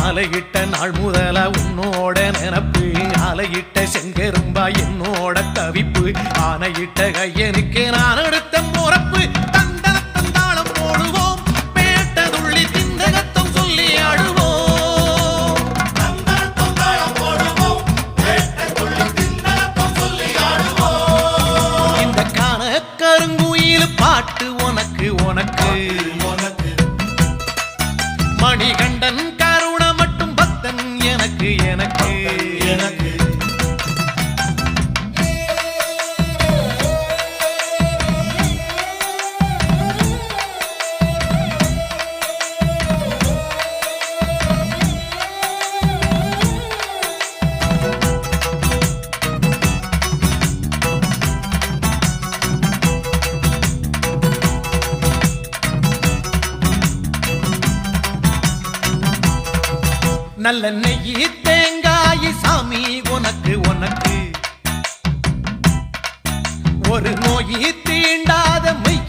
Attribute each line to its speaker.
Speaker 1: மாலையிட்ட நாள் முதல உன்னோட நினப்பு ஆலையிட்ட செங்கரும்பா என்னோட தவிப்பு ஆனையிட்ட கையனுக்கு நான் எடுத்த முறப்பு தந்தனத்தந்தாளம் போடுவோம் பேட்டதுள்ளி திந்தகத்தம் சொல்லி ஆடுவோம் இந்த காண கருங்குயில் பாட்டு உனக்கு உனக்கு மணிகண்டன் கருண மட்டும் பக்தன் எனக்கு எனக்கு எனக்கு நல்ல நெய்யி தேங்காய் சாமி உனக்கு உனக்கு ஒரு நோயி தீண்டாத மெய்